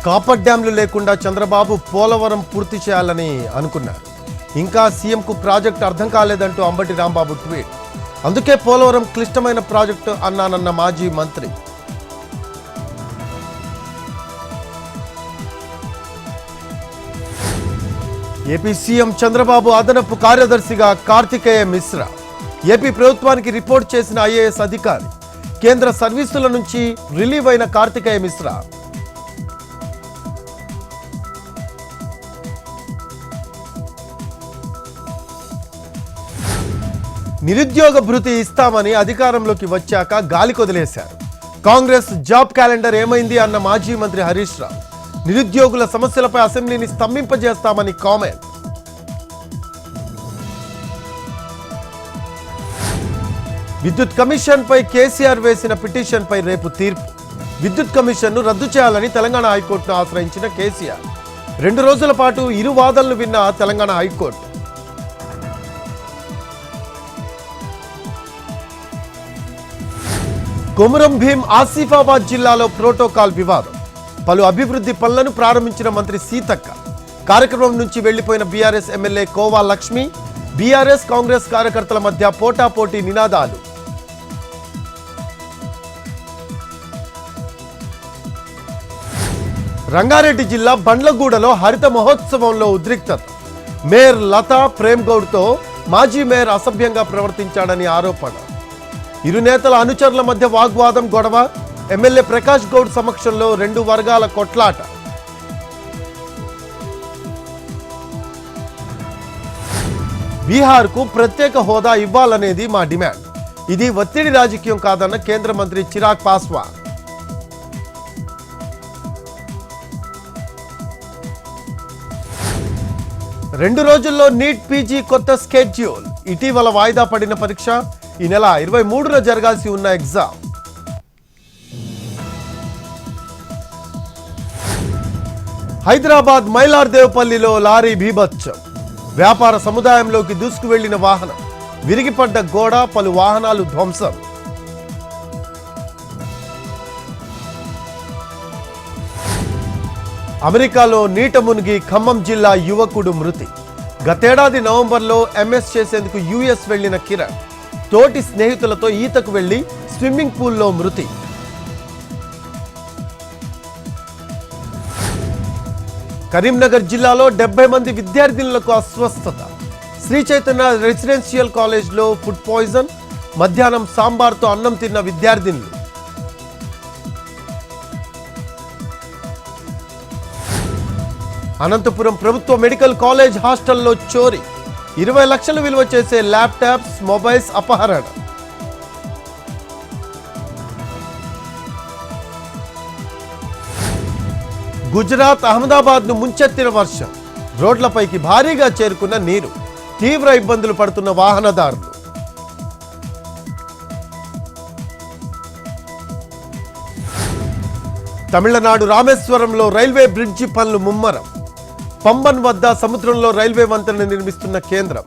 Copper డ్యాంలు లేకుండా చంద్రబాబు పోలవరం పూర్తి చేయాలని అనుకున్నారు. ఇంకా సీఎంకు ప్రాజెక్టు అర్థం కాలేదంటూ అంబటి రాంబాబు ట్వీట్. అందుకే పోలవరం క్లిష్టమైన ప్రాజెక్టు అన్నానన్న మాజీ మంత్రి. ఏపీ సీఎం చంద్రబాబు అదనపు కార్యదర్శిగా కార్తికేయ మిశ్రా. ఏపీ ప్రభుత్వానికి రిపోర్ట్ చేసిన ఐఏఎస్ అధికారి. కేంద్ర సర్వీసుల నుంచి రిలీవ్ అయిన కార్తికేయ మిశ్రా నిరుద్యోగ భృతి ఇస్తామని అధికారంలోకి వచ్చాక గాలి కొదిలేశారు. కాంగ్రెస్ జాబ్ క్యాలెండర్ ఏమైంది అన్న మాజీ మంత్రి హరీష్ రావు. నిరుద్యోగుల సమస్యలపై అసెంబ్లీని స్తంభింపజేస్తామని కామెంట్. విద్యుత్ కమిషన్పై కేసీఆర్ వేసిన పిటిషన్పై రేపు తీర్పు. విద్యుత్ కమిషన్ను రద్దు చేయాలని తెలంగాణ హైకోర్టును ఆశ్రయించిన కేసీఆర్. 2 రోజుల పాటు ఇరు వాదనలు విన్న తెలంగాణ హైకోర్టు. కొమురం భీం ఆసిఫాబాద్ జిల్లాలో ప్రోటోకాల్ వివాదం. పలు అభివృద్ధి పనులను ప్రారంభించిన మంత్రి సీతక్క. కార్యక్రమం నుంచి వెళ్లిపోయిన BRS MLA Kova Lakshmi. BRS Congress కార్యకర్తల మధ్య పోటాపోటీ నినాదాలు. రంగారెడ్డి జిల్లా బండ్లగూడలో హరిత మహోత్సవంలో ఉద్రిక్తత. మేయర్ లతా ప్రేమ్ గౌడ్తో మాజీ మేయర్ అసభ్యంగా ప్రవర్తించాడని ఆరోపణ. ఇరు నేతల అనుచరుల మధ్య వాగ్వాదం, గొడవ. ఎమ్మెల్యే ప్రకాష్ గౌడ్ సమక్షంలో 2 వర్గాల కొట్లాట. బీహార్కు ప్రత్యేక హోదా ఇవ్వాలనేది మా డిమాండ్. ఇది ఒత్తిడి రాజకీయం కాదన్న కేంద్ర మంత్రి చిరాగ్ పాస్వాన్. రెండు రోజుల్లో నీట్ పీజీ కొత్త స్కెడ్యూల్. ఇటీవల వాయిదా పడిన పరీక్ష ఈ నెల 23న జరగాల్సి ఉన్న ఎగ్జామ్. హైదరాబాద్ మైలార్దేవ్పల్లిలో లారీ బీభత్సం. వ్యాపార సముదాయంలోకి దూసుకు వెళ్లిన వాహనం. విరిగిపడ్డ గోడ, పలు వాహనాలు ధ్వంసం. అమెరికాలో నీట మునిగి ఖమ్మం జిల్లా యువకుడు మృతి. గతేడాది నవంబర్లో ఎంఎస్ చేసేందుకు యుఎస్ వెళ్లిన కిరణ్ తోటి స్నేహితులతో ఈతకు వెళ్లి స్విమ్మింగ్ పూల్లో మృతి. కరీంనగర్ జిల్లాలో 70 మంది విద్యార్థినులకు అస్వస్థత. శ్రీ చైతన్య రెసిడెన్షియల్ కాలేజ్లో ఫుడ్ పాయిజన్. మధ్యాహ్నం సాంబార్తో అన్నం తిన్న విద్యార్థినులు. అనంతపురం ప్రభుత్వ మెడికల్ కాలేజ్ హాస్టల్లో చోరీ. 20 లక్షలు విలువ చేసే ల్యాప్టాప్స్, మొబైల్స్ అపహరణ. గుజరాత్ అహ్మదాబాద్ను ముంచెత్తిన వర్షం. రోడ్లపైకి భారీగా చేరుకున్న నీరు. తీవ్ర ఇబ్బందులు పడుతున్న వాహనదారులు. తమిళనాడు రామేశ్వరంలో రైల్వే బ్రిడ్జి పనులు ముమ్మరం. పంబన్ వద్ద సముద్రంలో రైల్వే వంతెన నిర్మిస్తున్న కేంద్రం.